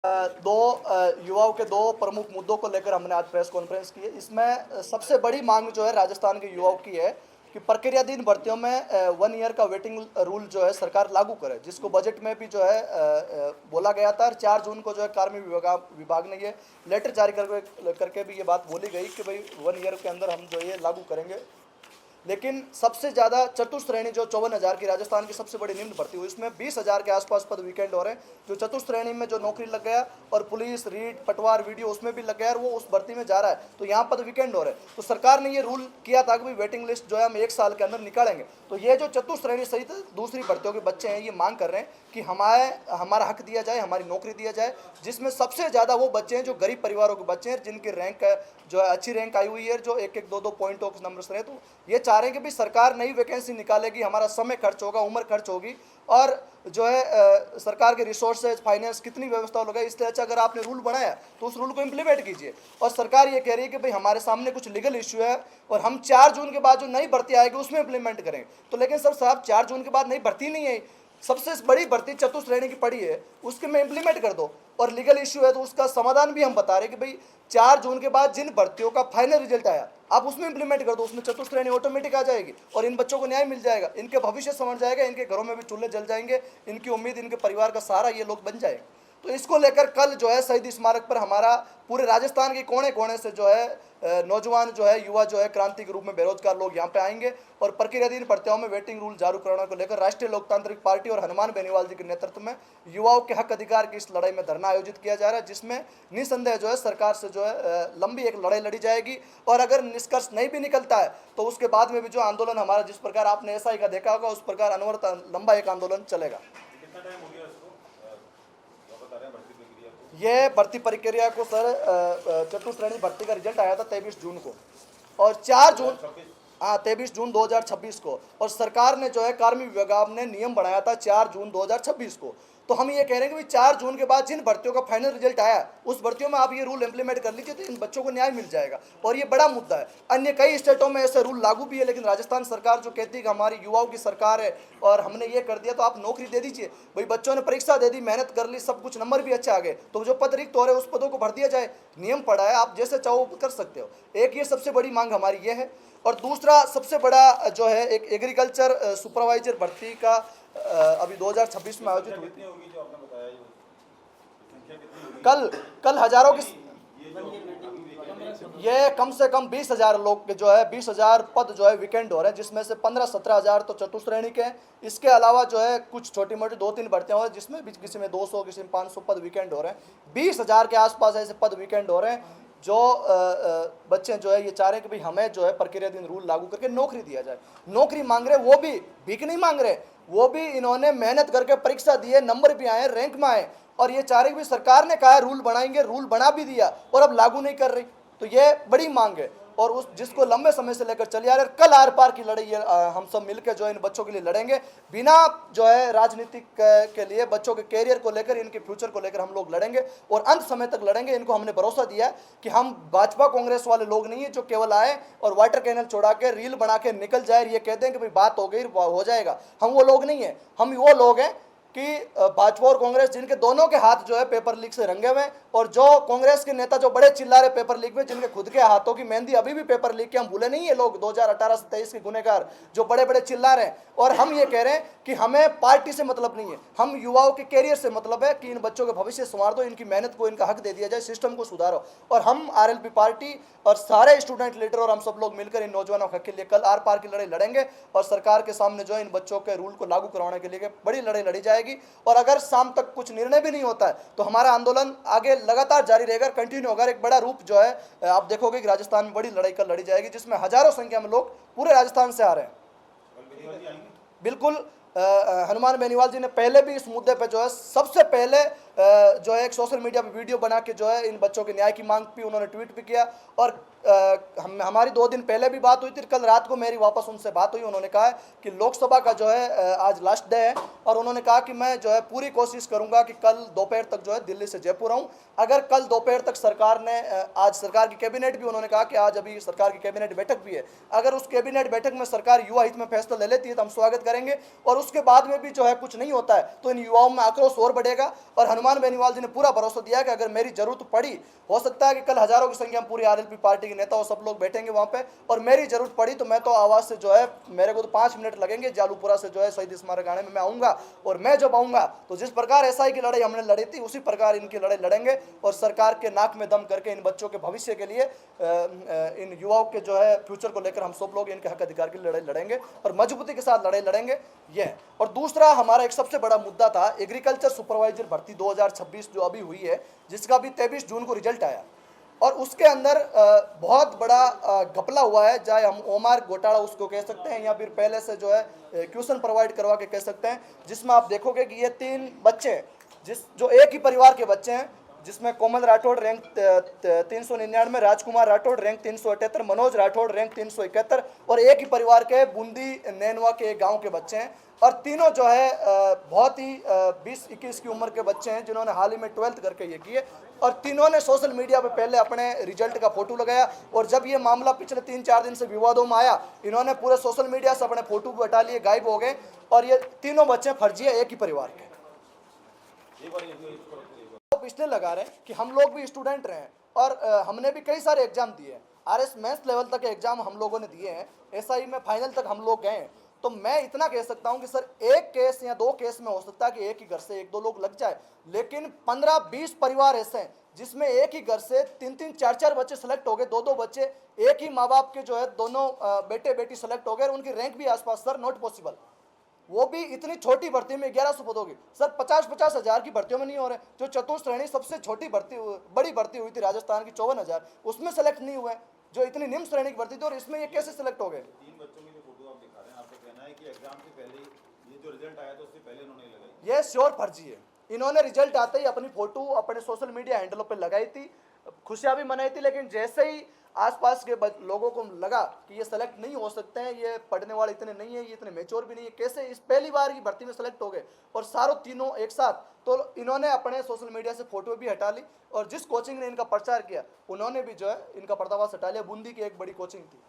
दो युवाओं के दो प्रमुख मुद्दों को लेकर हमने आज प्रेस कॉन्फ्रेंस की है। इसमें सबसे बड़ी मांग जो है राजस्थान के युवाओं की है कि प्रक्रियाधीन भर्तियों में 1 ईयर का वेटिंग रूल जो है सरकार लागू करे, जिसको बजट में भी जो है बोला गया था। और 4 जून को जो है कार्मिक विभाग ने ये लेटर जारी करके भी ये बात बोली गई कि भाई 1 ईयर के अंदर हम जो ये लागू करेंगे। लेकिन सबसे ज़्यादा चतुर्थ श्रेणी जो 54,000 की राजस्थान की सबसे बड़ी निम्न भर्ती हुई, इसमें 20,000 के आसपास पद वीकेंड हो रहे हैं। जो चतुर्थ श्रेणी में जो नौकरी लग गया और पुलिस रीड पटवार वीडियो उसमें भी लग गया और वो उस भर्ती में जा रहा है, तो यहाँ पद वीकेंड हो रहे हैं। तो सरकार ने ये रूल किया था कि भाई वेटिंग लिस्ट जो है हम 1 साल के अंदर निकालेंगे। तो ये जो चतुर्थ श्रेणी सहित दूसरी भर्तियों के बच्चे हैं, ये मांग कर रहे हैं कि हमारा हक दिया जाए, हमारी नौकरी दिया जाए। जिसमें सबसे ज़्यादा वो बच्चे हैं जो गरीब परिवारों के बच्चे हैं, जिनकी रैंक जो है अच्छी रैंक आई हुई है, जो 1-1, 2-2 पॉइंटों के नंबर से रहे। तो ये चाह रहे हैं कि भाई सरकार नई वैकेंसी निकालेगी, हमारा समय खर्च होगा, उम्र खर्च होगी, और जो है सरकार के रिसोर्सेज फाइनेंस कितनी व्यवस्था लगे। इसलिए अच्छा अगर आपने रूल बनाया तो उस रूल को इम्प्लीमेंट कीजिए। और सरकार ये कह रही है कि भाई हमारे सामने कुछ लीगल इश्यू है और हम 4 जून के बाद जो नई भर्ती आएगी उसमें इम्प्लीमेंट करें। तो लेकिन सर साहब 4 जून के बाद नई भर्ती नहीं है, सबसे बड़ी भर्ती चतुर्थ श्रेणी की पड़ी है, उसके में इम्प्लीमेंट कर दो। और लीगल इश्यू है तो उसका समाधान भी हम बता रहे हैं कि भाई 4 जून के बाद जिन भर्तियों का फाइनल रिजल्ट आया आप उसमें इंप्लीमेंट कर दो, उसमें चतुर्थ श्रेणी ऑटोमेटिक आ जाएगी और इन बच्चों को न्याय मिल जाएगा, इनके भविष्य समझ जाएगा, इनके घरों में भी चूल्हे जल जाएंगे, इनकी उम्मीद, इनके परिवार का सहारा ये लोग बन जाएंगे। तो इसको लेकर कल जो है शहीद स्मारक पर हमारा पूरे राजस्थान के कोने कोने से जो है नौजवान जो है, युवा जो है, क्रांति के रूप में बेरोजगार लोग यहाँ पे आएंगे और प्रक्रियाधीन भर्तियों में वेटिंग रूल जारी कराने को लेकर राष्ट्रीय लोकतांत्रिक पार्टी और हनुमान बेनीवाल जी के नेतृत्व में युवाओं के हक अधिकार की इस लड़ाई में धरना आयोजित किया जा रहा है, जिसमें निसंदेह जो है सरकार से जो है लंबी एक लड़ाई लड़ी जाएगी। और अगर निष्कर्ष नहीं भी निकलता है तो उसके बाद में भी जो आंदोलन हमारा, जिस प्रकार आपने एसआई का देखा होगा, उस प्रकार अनवरत लंबा एक आंदोलन चलेगा। कितना टाइम हो गया इसको बता रहे हैं भर्ती प्रक्रिया को? ये भर्ती प्रक्रिया को सर चतुर्थ श्रेणी भर्ती का रिजल्ट आया था 23 जून को और 4 जून, हाँ 23 जून 2026 को, और सरकार ने जो है कार्मिक विभाग ने नियम बनाया था 4 जून 2026 को। तो हम ये कह रहे हैं कि 4 जून के बाद जिन भर्तियों का फाइनल रिजल्ट आया उस भर्तियों में आप ये रूल इंप्लीमेंट कर लीजिए तो इन बच्चों को न्याय मिल जाएगा। और ये बड़ा मुद्दा है, अन्य कई स्टेटों में ऐसे रूल लागू भी है, लेकिन राजस्थान सरकार जो कहती है कि हमारी युवाओं की सरकार है और हमने ये कर दिया तो आप नौकरी दे दीजिए। भाई बच्चों ने परीक्षा दे दी, मेहनत कर ली, सब कुछ नंबर भी अच्छे आ गए, तो जो पद रिक्त हो रहे उस पदों को भर दिया जाए। नियम पड़ा है, आप जैसे चाहो कर सकते हो। एक ये सबसे बड़ी मांग हमारी ये है। और दूसरा सबसे बड़ा जो है एक एग्रीकल्चर सुपरवाइजर भर्ती का अभी 2026 में आयोजित हुई। कल हजारों की, ये कम से कम 20,000 लोग के जो है 20,000 पद जो है वीकेंड हो रहे हैं, जिसमें से 15-17 हज़ार तो चतुर्थ श्रेणी के हैं। इसके अलावा जो है कुछ छोटी मोटी 2-3 भर्तियां हो रही हैं, जिसमें भी किसी में 200, किसी में 500 पद वीकेंड हो रहे हैं। 20,000 के आसपास ऐसे पद वीकेंड हो रहे हैं। जो बच्चे जो है ये चाह रहे हैं कि भाई हमें जो है प्रक्रियाधीन रूल लागू करके नौकरी दिया जाए। नौकरी मांग रहे, वो भी भीख नहीं मांग रहे, वो भी इन्होंने मेहनत करके परीक्षा दी है, नंबर भी आए, रैंक में आए, और ये चाह रहे कि सरकार ने कहा है रूल बनाएंगे, रूल बना भी दिया और अब लागू नहीं कर रही। तो ये बड़ी मांग है और उस जिसको लंबे समय से लेकर चली आ रही है। कल आर पार की लड़ाई हम सब मिलकर जो है इन बच्चों के लिए लड़ेंगे, बिना जो है राजनीतिक के लिए बच्चों के कैरियर को लेकर, इनके फ्यूचर को लेकर हम लोग लड़ेंगे और अंत समय तक लड़ेंगे। इनको हमने भरोसा दिया कि हम भाजपा कांग्रेस वाले लोग नहीं है जो केवल आए और वाटर कैनल छोड़ा के रील बना के निकल जाए, ये कहते हैं कि भाई बात हो गई हो जाएगा। हम वो लोग नहीं है, हम वो लोग हैं कि भाजपा और कांग्रेस जिनके दोनों के हाथ जो है पेपर लीक से रंगे हुए, और जो कांग्रेस के नेता जो बड़े चिल्ला रहे पेपर लीक में, जिनके खुद के हाथों की मेहंदी अभी भी पेपर लीक के, हम भूले नहीं है लोग 2018 से 23 के गुनहगार जो बड़े बड़े चिल्ला रहे हैं। और हम ये कह रहे हैं कि हमें पार्टी से मतलब नहीं है, हम युवाओं के कैरियर से मतलब है कि इन बच्चों के भविष्य संवार दो, इनकी मेहनत को, इनका हक दे दिया जाए, सिस्टम को सुधारो। और हम आरएलपी पार्टी और सारे स्टूडेंट लीडर और हम सब लोग मिलकर इन नौजवानों के हक के लिए कल आर पार की लड़ाई लड़ेंगे और सरकार के सामने जो है इन बच्चों के रूल को लागू करवाने के लिए बड़ी लड़ाई लड़ी जाएगी। और अगर शाम तक कुछ निर्णय भी नहीं होता है तो हमारा आंदोलन आगे लगातार जारी रहेगा, कंटिन्यू होगा। एक बड़ा रूप जो है आप देखोगे कि राजस्थान में बड़ी लड़ाई कल लड़ी जाएगी, जिसमें हजारों संख्या में लोग पूरे राजस्थान से आ रहे हैं। बिल्कुल हनुमान बेनीवाल जी ने पहले भी इस मुद्दे पे जो है सबसे पहले जो है एक सोशल मीडिया पे वीडियो बना के जो है इन बच्चों के न्याय की मांग भी उन्होंने ट्वीट भी किया। और हमारी 2 दिन पहले भी बात हुई थी, कल रात को मेरी वापस उनसे बात हुई। उन्होंने कहा कि लोकसभा का जो है आज लास्ट डे है और उन्होंने कहा कि मैं जो है पूरी कोशिश करूंगा कि कल दोपहर तक जो है दिल्ली से जयपुर आऊँ। अगर कल दोपहर तक सरकार ने आज सरकार की कैबिनेट भी, उन्होंने कहा कि आज अभी सरकार की कैबिनेट बैठक भी है, अगर उस कैबिनेट बैठक में सरकार युवा हित में फैसला ले लेती है तो हम स्वागत करेंगे। और उसके बाद में भी जो है कुछ नहीं होता है तो इन युवाओं में आक्रोश और बढ़ेगा और हनुमान गुमान बेनीवाल जी ने पूरा भरोसा दिया कि अगर मेरी जरूरत पड़ी, हो सकता है कि कल हजारों की संख्या में पूरी आरएलपी पार्टी के नेता और सब लोग बैठेंगे वहाँ पे, और मेरी जरूरत पड़ी तो मैं तो आवाज़ से जो है, मेरे को तो 5 मिनट लगेंगे, जालूपुरा से जो है शहीद स्मारक आने में मैं आऊँगा, और मैं जब आऊँगा तो जिस प्रकार एसआई की लड़ाई हमने लड़ी थी उसी प्रकार इनकी लड़ाई लड़ेंगे, और सरकार के नाक में दम करके इन बच्चों के भविष्य के लिए, इन युवाओं के जो है फ्यूचर को लेकर हम सब लोग इनके हक अधिकार की लड़ाई लड़ेंगे और मजबूती के साथ लड़ाई लड़ेंगे। ये है। और दूसरा हमारा एक सबसे बड़ा मुद्दा था एग्रीकल्चर सुपरवाइजर भर्ती 2026 जो अभी हुई है, जिसका भी 23 जून को रिजल्ट आया, और उसके अंदर बहुत बड़ा घपला हुआ है, चाहे हम ओमार घोटाला उसको कह सकते हैं या फिर पहले से जो है क्वेश्चन प्रोवाइड करवा के कह सकते हैं, जिसमें आप देखोगे कि ये 3 बच्चे जो एक ही परिवार के बच्चे हैं, जिसमें कोमल राठौड़ रैंक 399, राजकुमार राठौड़ रैंक 378, मनोज राठौड़ रैंक 371, और एक ही परिवार के बूंदी नैनवा के एक गांव के बच्चे हैं, और तीनों जो है बहुत ही 20-21 की उम्र के बच्चे हैं जिन्होंने हाल ही में 12th करके ये किए, और तीनों ने सोशल मीडिया पे पहले अपने रिजल्ट का फोटो लगाया, और जब ये मामला पिछले 3-4 दिन से विवादों में आया, इन्होंने पूरे सोशल मीडिया से अपने फोटो भी हटा लिए, गायब हो गए, और ये तीनों बच्चे फर्जी है एक ही परिवार के। आप इसलिए लगा रहे हैं कि हम लोग भी स्टूडेंट रहे हैं, और हमने भी कई सारे एग्जाम दिए हैं, आरएस मैथ्स लेवल तक के एग्जाम हम लोगों ने दिए हैं, एसआई में फाइनल तक हम लोग गए हैं। तो मैं इतना कह सकता हूं कि सर एक केस या 2 केस में हो सकता है कि एक ही घर से 1-2 लोग लग जाए, लेकिन 15-20 परिवार ऐसे हैं जिसमें एक ही घर से 3-3, 4-4 बच्चे सेलेक्ट हो गए, 2-2 बच्चे एक ही माँ बाप के जो है दोनों बेटे बेटी सेलेक्ट हो गए, और उनकी रैंक भी आसपास। सर नॉट पॉसिबल, वो भी इतनी छोटी भर्ती में 1100 पद होगी। सर 50-50 हज़ार की भर्तियों में नहीं हो रहे। जो चतुर्थ श्रेणी सबसे छोटी भर्ती, बड़ी भर्ती हुई थी राजस्थान की 54,000, उसमें सेलेक्ट नहीं हुए, जो इतनी निम्न श्रेणी की भर्ती थी, और इसमें ये कैसे सेलेक्ट हो गए? 3 बच्चों की जो फोटो आप दिखा रहे हैं, आपका कहना है कि एग्जाम से पहले ये जो रिजल्ट आया था उससे पहले इन्होंने लगाई? ये श्योर फर्जी है। इन्होंने रिजल्ट आते ही अपनी फोटो अपने सोशल मीडिया हैंडलों पर लगाई थी, खुशियां भी मनाई थी, लेकिन जैसे ही आसपास के लोगों को लगा कि ये सेलेक्ट नहीं हो सकते हैं, ये पढ़ने वाले इतने नहीं है, ये इतने मेच्योर भी नहीं है, कैसे इस पहली बार की भर्ती में सेलेक्ट हो गए, और सारों तीनों एक साथ, तो इन्होंने अपने सोशल मीडिया से फोटो भी हटा ली, और जिस कोचिंग ने इनका प्रचार किया उन्होंने भी जो है इनका पर्दाफाश हटा लिया। बूंदी की एक बड़ी कोचिंग थी।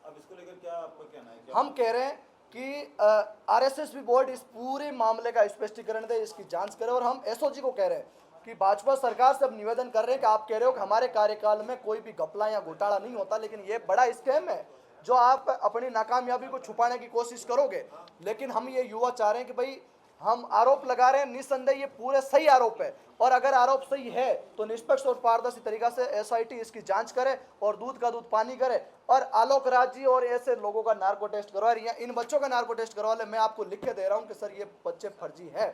अब इसको लेकर क्या आपका कहना है? हम कह रहे हैं कि आरएसएस बोर्ड इस पूरे मामले का स्पष्टीकरण दे, इसकी जांच करे, और हम एसओजी को कह रहे हैं कि भाजपा सरकार से अब निवेदन कर रहे हैं कि आप कह रहे हो कि हमारे कार्यकाल में कोई भी घपला या घोटाला नहीं होता, लेकिन ये बड़ा स्कैम है जो आप अपनी नाकामयाबी को छुपाने की कोशिश करोगे। लेकिन हम ये युवा चाह रहे हैं कि भाई हम आरोप लगा रहे हैं, निस्संदेह ये पूरे सही आरोप है, और अगर आरोप सही है तो निष्पक्ष और पारदर्शी तरीका से एसआईटी इसकी जांच करे और दूध का दूध पानी करे, और आलोक राज जी और ऐसे लोगों का नार्को टेस्ट करवा रही है, इन बच्चों का नार्को टेस्ट करवा ले। मैं आपको लिख के दे रहा हूँ कि सर ये बच्चे फर्जी है,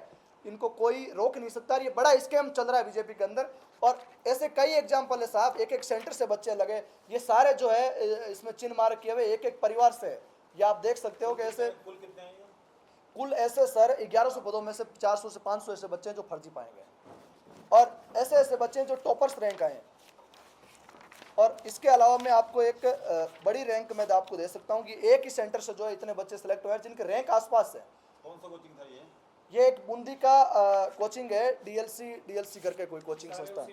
इनको कोई रोक नहीं सकता। ये बड़ा स्कैम चल रहा है बीजेपी के अंदर, और ऐसे कई एग्जाम्पल है साहब, एक एक सेंटर से बच्चे लगे, ये सारे जो है इसमें चिन्ह मार्क किए हुए एक एक परिवार से, ये आप देख सकते हो कि ऐसे कुल कितने हैं? कुल ऐसे सर 1100 पदों में से 400 से 500 ऐसे बच्चे हैं जो फर्जी पाए गए, और ऐसे ऐसे बच्चे हैं जो टॉपर्स रैंक आए हैं। और इसके अलावा मैं आपको एक बड़ी रैंक मैं आपको दे सकता हूं कि एक ही सेंटर से जो है इतने बच्चे सेलेक्ट हुए हैं जिनके रैंक आसपास है। कौन सा कोचिंग था ये? ये एक बूंदी का कोचिंग है, डीएलसी करके कोई कोचिंग संस्था है।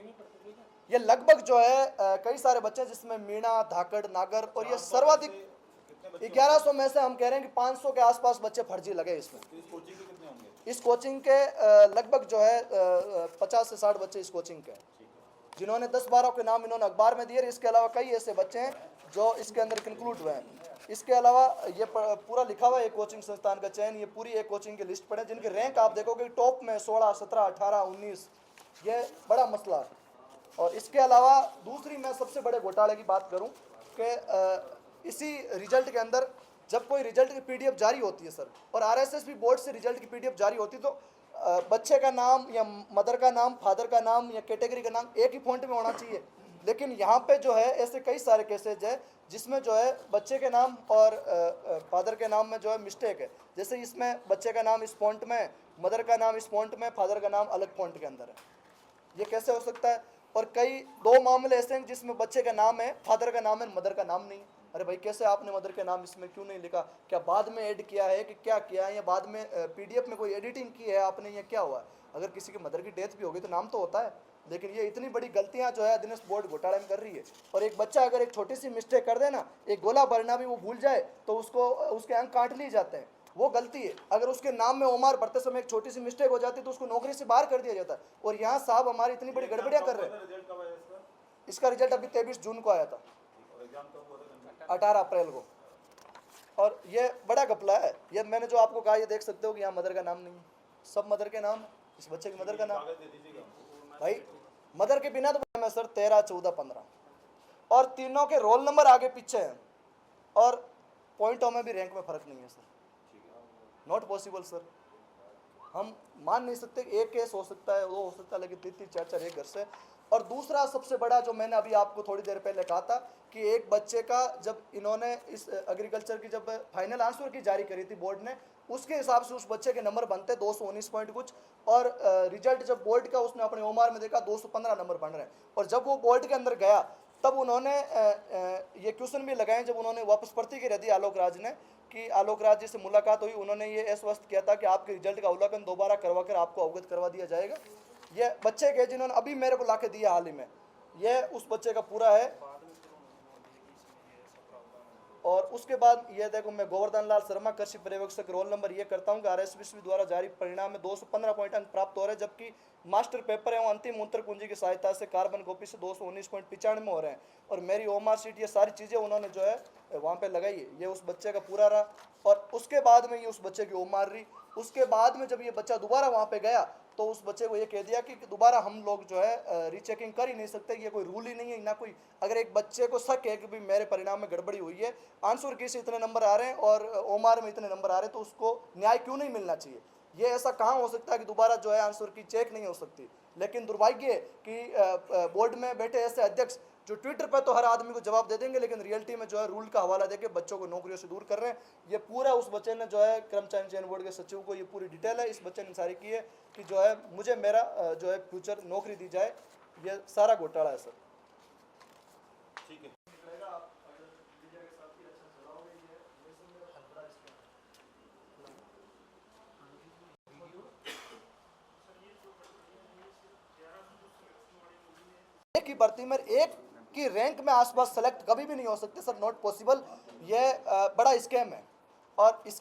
ये लगभग जो है कई सारे बच्चे जिसमें मीणा, धाकड़, नागर, और ये सर्वाधिक 1100 में से हम कह रहे हैं कि 500 के आसपास बच्चे फर्जी लगे इसमें। इस कोचिंग के कितने होंगे? इस कोचिंग के लगभग जो है 50 से 60 बच्चे इस कोचिंग के, जिन्होंने 10-12 के नाम इन्होंने अखबार में दिए। इसके अलावा कई ऐसे बच्चे हैं जो इसके अंदर कंक्लूड हुए हैं। इसके अलावा ये पूरा लिखा हुआ है एक कोचिंग संस्थान का चयन, ये पूरी एक कोचिंग की लिस्ट पड़े जिनके रैंक आप देखोगे टॉप में 16, 17, 18, 19, ये बड़ा मसला है। और इसके अलावा दूसरी मैं सबसे बड़े घोटाले की बात करूं कि इसी रिजल्ट के अंदर जब कोई रिजल्ट की पीडीएफ जारी होती है सर, और आरएसएस भी बोर्ड से रिजल्ट की पीडीएफ जारी होती है, तो बच्चे का नाम या मदर का नाम, फादर का नाम या कैटेगरी का नाम एक ही फॉन्ट में होना चाहिए। लेकिन यहाँ पे जो है ऐसे कई सारे केसेज है जिसमें जो है बच्चे के नाम और फादर के नाम में जो है मिस्टेक है। जैसे इसमें बच्चे का नाम इस फॉन्ट में, मदर का नाम इस फॉन्ट में, फादर का नाम अलग फॉन्ट के अंदर है। ये कैसे हो सकता है? और कई 2 मामले ऐसे हैं जिसमें बच्चे का नाम है, फादर का नाम है, मदर का नाम नहीं। अरे भाई कैसे आपने मदर के नाम इसमें क्यों नहीं लिखा? क्या बाद में ऐड किया है कि क्या किया है, या बाद में पीडीएफ में कोई एडिटिंग की है आपने, या क्या हुआ है? अगर किसी की मदर की डेथ भी होगी तो नाम तो होता है। लेकिन ये इतनी बड़ी गलतियां जो है दिनेश बोर्ड घोटाले में कर रही है। और एक बच्चा अगर एक छोटी सी मिस्टेक कर दे ना, एक गोला भरना भी वो भूल जाए तो उसको उसके अंक काट लिए जाते हैं। वो गलती है। अगर उसके नाम में ओमार भरते समय एक छोटी सी मिस्टेक हो जाती तो उसको नौकरी से बाहर कर दिया जाता। और यहाँ साहब हमारी इतनी बड़ी गड़बड़ियाँ कर रहे हैं। रिजल्ट कब आया इसका? इसका रिजल्ट अभी 23 जून को आया था, और एग्जाम कब हुआ था? 18 अप्रैल को। और ये बड़ा घपला है। ये मैंने जो आपको कहा, ये देख सकते हो कि यहाँ मदर का नाम नहीं है, सब मदर के नाम है, इस बच्चे की मदर का नाम। कागज दे दीजिएगा भाई मदर के बिना तो मैं सर 13, 14, 15 और तीनों के रोल नंबर आगे पीछे हैं और पॉइंटों में भी रैंक में फर्क नहीं है सर। Not possible sir. हम मान नहीं सकते। एक केस हो सकता है, वो हो सकता है, लेकिन 3-3, 4-4 एक घर से। और दूसरा सबसे बड़ा जो मैंने अभी आपको थोड़ी देर पहले कहा था कि एक बच्चे का जब इन्होंने इस एग्रीकल्चर की जब फाइनल आंसर की जारी करी थी बोर्ड ने, उसके हिसाब से उस बच्चे के नंबर बनते 219 पॉइंट कुछ, और रिजल्ट जब बोर्ड का उसने अपने ओमार में देखा 215 नंबर बन रहे हैं। और जब वो बोर्ड के अंदर गया तब उन्होंने ये क्वेश्चन भी लगाए। जब उन्होंने वापस प्रतिक्रिया दी आलोक राज ने, कि आलोक राज जी से मुलाकात हुई, उन्होंने ये आश्वस्त किया था कि आपके रिजल्ट का अवलोकन दोबारा करवा कर आपको अवगत करवा दिया जाएगा। ये बच्चे के जिन्होंने अभी मेरे को लाके दिया हाल ही में, ये उस बच्चे का पूरा है। और उसके बाद ये देखो, मैं गोवर्धन लाल शर्मा कृषि पर्यवेक्षक रोल नंबर ये करता हूँ कि RSVP द्वारा जारी परिणाम में 215 पॉइंट अंक प्राप्त हो रहे हैं, जबकि मास्टर पेपर एवं अंतिम उत्तर कुंजी की सहायता से कार्बन कॉपी से 219.95 हो रहे हैं। और मेरी ओमार सीट, ये सारी चीज़ें उन्होंने जो है वहाँ पे लगाई है। ये उस बच्चे का पूरा रहा। और उसके बाद में ये उस बच्चे की ओमार रही। उसके बाद में जब ये बच्चा दोबारा वहाँ पे गया तो उस बच्चे को ये कह दिया कि दोबारा हम लोग जो है रीचेकिंग कर ही नहीं सकते, ये कोई रूल ही नहीं है ना कोई। अगर एक बच्चे को शक है कि भाई मेरे परिणाम में गड़बड़ी हुई है, आंसर की से इतने नंबर आ रहे हैं और ओमार में इतने नंबर आ रहे हैं, तो उसको न्याय क्यों नहीं मिलना चाहिए? ये ऐसा कहाँ हो सकता है कि दोबारा जो है आंसर की चेक नहीं हो सकती? लेकिन दुर्भाग्य है कि बोर्ड में बैठे ऐसे अध्यक्ष जो ट्विटर पर तो हर आदमी को जवाब दे देंगे, लेकिन रियलिटी में जो है रूल का हवाला देके बच्चों को नौकरियों से दूर कर रहे हैं। ये पूरा उस बच्चे ने जो है कर्मचारी चयन बोर्ड के सचिव को ये पूरी डिटेल है, इस बच्चे ने सारी की है कि जो है मुझे मेरा जो है फ्यूचर नौकरी दी जाए। ये सारा घोटाला है सर। ठीक है। एक ही भर्ती में एक की रैंक में आसपास सेलेक्ट कभी भी नहीं हो सकते सर, नॉट पॉसिबल। ये बड़ा स्कैम है। और इस